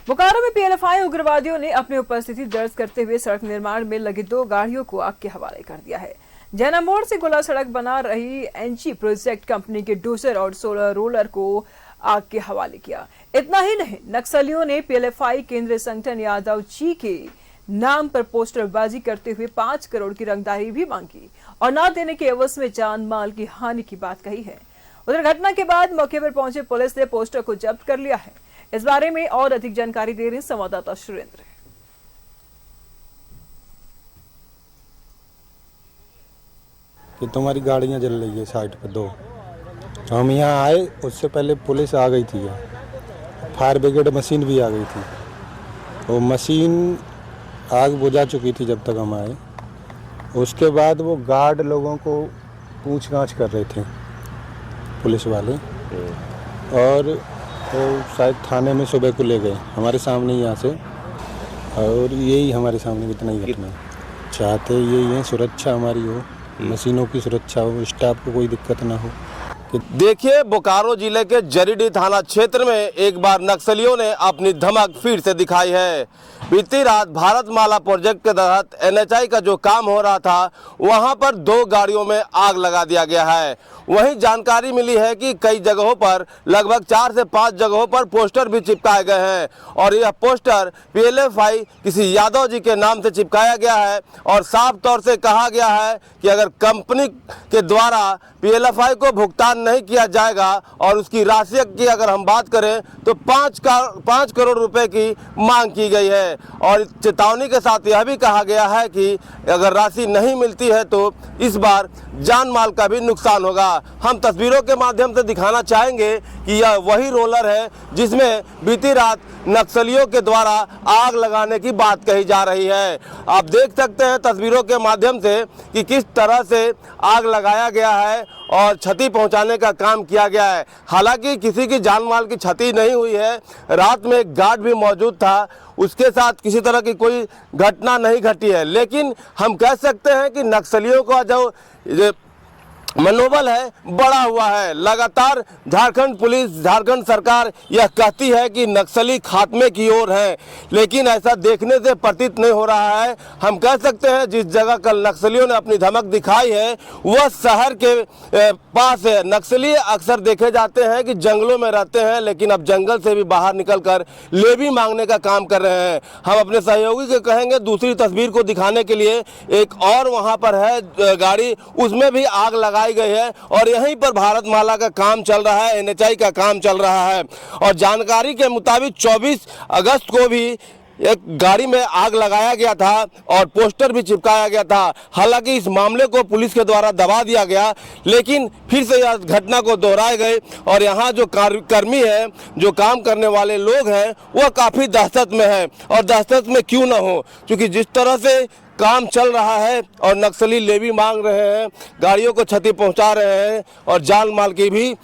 बोकारो में पीएलएफआई उग्रवादियों ने अपनी उपस्थिति दर्ज करते हुए सड़क निर्माण में लगी 2 गाड़ियों को आग के हवाले कर दिया है। जैना मोड़ से गोला सड़क बना रही एनजी प्रोजेक्ट कंपनी के डोजर और सोलर रोलर को आग के हवाले किया। इतना ही नहीं, नक्सलियों ने पीएलएफआई केंद्रीय संगठन यादव जी के नाम पर पोस्टरबाजी करते हुए 5 करोड़ की रंगदारी भी मांगी और न देने के एवज में जान माल की हानि की बात कही है। उधर घटना के बाद मौके पर पहुंचे पुलिस ने पोस्टर को जब्त कर लिया है। इस बारे में और अधिक जानकारी दे रहे हैं संवाददाता सुरेंद्र। कि तुम्हारी गाड़ियां जल रही है साइड पर 2। हम यहाँ आए, उससे पहले पुलिस आ गई थी, फायर ब्रिगेड मशीन भी आ गई थी। वो मशीन आग बुझा चुकी थी जब तक हम आए। उसके बाद वो गार्ड लोगों को पूछताछ कर रहे थे पुलिस वाले, और वो शायद थाने में सुबह को ले गए हमारे सामने यहाँ से। और यही हमारे सामने इतना ही घटना चाहते यही है, सुरक्षा हमारी हो, मशीनों की सुरक्षा हो, स्टाफ को कोई दिक्कत ना हो। देखिए, बोकारो जिले के जरीडीह थाना क्षेत्र में एक बार नक्सलियों ने अपनी धमक फिर से दिखाई है। बीती रात भारतमाला प्रोजेक्ट के तहत एनएचआई का जो काम हो रहा था, वहां पर 2 गाड़ियों में आग लगा दिया गया है। वहीं जानकारी मिली है कि कई जगहों पर लगभग 4 से 5 जगहों पर पोस्टर भी चिपकाए गए हैं और यह पोस्टर पीएलएफआई किसी यादव जी के नाम से चिपकाया गया है और साफ तौर से कहा गया है कि अगर कंपनी के द्वारा पीएलएफआई को भुगतान नहीं किया जाएगा और उसकी राशि की अगर हम बात करें तो 5 करोड़ रुपए की मांग की गई है। और चेतावनी के साथ यह भी कहा गया है कि अगर राशि नहीं मिलती है तो इस बार जान माल का भी नुकसान होगा। हम तस्वीरों के माध्यम से दिखाना चाहेंगे कि यह वही रोलर है जिसमें बीती रात नक्सलियों के द्वारा आग लगाने की बात कही जा रही है। आप देख सकते हैं तस्वीरों के माध्यम से कि किस तरह से आग लगाया गया है और क्षति पहुंचाने का काम किया गया है। हालांकि किसी की जान माल की क्षति नहीं हुई है। रात में एक गार्ड भी मौजूद था, उसके साथ किसी तरह की कोई घटना नहीं घटी है। लेकिन हम कह सकते हैं कि नक्सलियों का जो मनोबल है बड़ा हुआ है। लगातार झारखंड पुलिस, झारखंड सरकार यह कहती है कि नक्सली खात्मे की ओर है, लेकिन ऐसा देखने से प्रतीत नहीं हो रहा है। हम कह सकते हैं जिस जगह कल नक्सलियों ने अपनी धमक दिखाई है वह शहर के पास है। नक्सली अक्सर देखे जाते हैं कि जंगलों में रहते हैं, लेकिन अब जंगल से भी बाहर निकलकर लेवी मांगने का काम कर रहे हैं। हम अपने सहयोगी को कहेंगे दूसरी तस्वीर को दिखाने के लिए। एक और वहाँ पर है गाड़ी, उसमें भी आग लगाई गई है और यहीं पर भारतमाला का काम चल रहा है, एनएचआई का काम चल रहा है। और जानकारी के मुताबिक 24 अगस्त को भी एक गाड़ी में आग लगाया गया था और पोस्टर भी चिपकाया गया था। हालांकि इस मामले को पुलिस के द्वारा दबा दिया गया, लेकिन फिर से यह घटना को दोहराए गए और यहाँ जो कर्मी है, जो काम करने वाले लोग हैं, वह काफ़ी दहशत में है। और दहशत में क्यों ना हो, क्योंकि जिस तरह से काम चल रहा है और नक्सली लेवी मांग रहे हैं, गाड़ियों को क्षति पहुंचा रहे हैं और जान माल की भी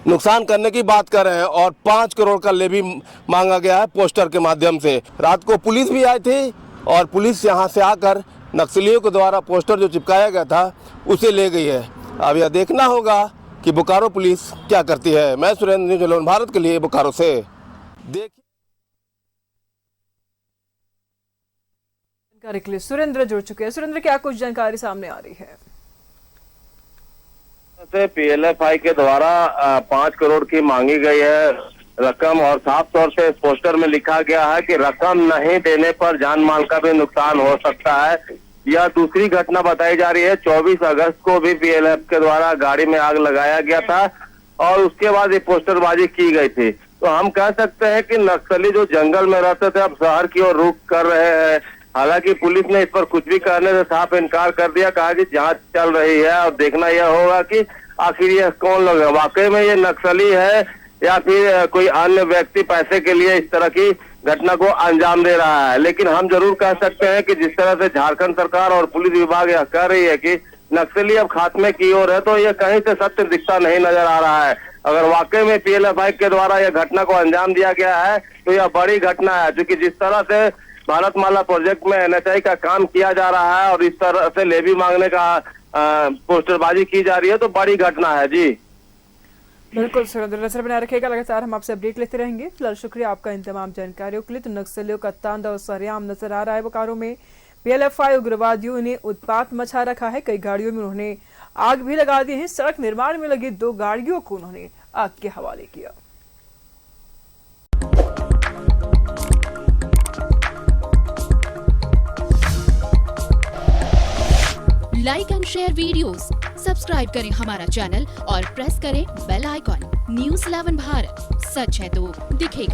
नुकसान करने की बात कर रहे हैं और 5 करोड़ का लेवी मांगा गया है पोस्टर के माध्यम से। रात को पुलिस भी आई थी और पुलिस यहां से आकर नक्सलियों के द्वारा पोस्टर जो चिपकाया गया था उसे ले गई है। अब यह देखना होगा कि बोकारो पुलिस क्या करती है। मैं सुरेंद्र, न्यूज़ 11 भारत के लिए बोकारो से। जानकारी के लिए सुरेंद्र जुड़ चुके हैं। सुरेंद्र, क्या कुछ जानकारी सामने आ रही है? पीएलएफआई के द्वारा 5 करोड़ की मांगी गई है रकम और साफ तौर से पोस्टर में लिखा गया है कि रकम नहीं देने पर जान माल का भी नुकसान हो सकता है। यह दूसरी घटना बताई जा रही है। 24 अगस्त को भी पीएलएफ के द्वारा गाड़ी में आग लगाया गया था और उसके बाद ये पोस्टरबाजी की गई थी। तो हम कह सकते हैं कि नक्सली जो जंगल में रहते थे अब शहर की ओर रुख कर रहे हैं। हालांकि पुलिस ने इस पर कुछ भी कहने से साफ इनकार कर दिया, कहा कि जांच चल रही है और देखना यह होगा कि आखिर ये कौन लोग है, वाकई में ये नक्सली है या फिर कोई अन्य व्यक्ति पैसे के लिए इस तरह की घटना को अंजाम दे रहा है। लेकिन हम जरूर कह सकते हैं कि जिस तरह से झारखंड सरकार और पुलिस विभाग यह कह रही है कि नक्सली अब खात्मे की ओर है, तो यह कहीं से सत्य दिखता नहीं नजर आ रहा है। अगर वाकई में पीएलएफआई के द्वारा यह घटना को अंजाम दिया गया है तो यह बड़ी घटना है, क्योंकि जिस तरह से भारतमाला प्रोजेक्ट में एनएचआई का काम किया जा रहा है और इस तरह से लेवी मांगने का पोस्टरबाजी की जा रही है, तो बड़ी घटना है। जी बिल्कुल सर, नजर बनाए रखेगा, लगातार हम आपसे अपडेट लेते रहेंगे। फिलहाल शुक्रिया आपका इन तमाम जानकारियों के लिए। तो नक्सलियों का तांडव सरेआम नजर आ रहा है बोकारो में। पीएलएफआई उग्रवादियों ने उत्पात मचा रखा है। कई गाड़ियों में उन्होंने आग भी लगा दी है। सड़क निर्माण में लगी 2 गाड़ियों को उन्होंने आग के हवाले किया। Like and share videos, subscribe करें हमारा चैनल और प्रेस करें बेल आइकॉन। न्यूज़ 11 भारत, सच है तो दिखेगा।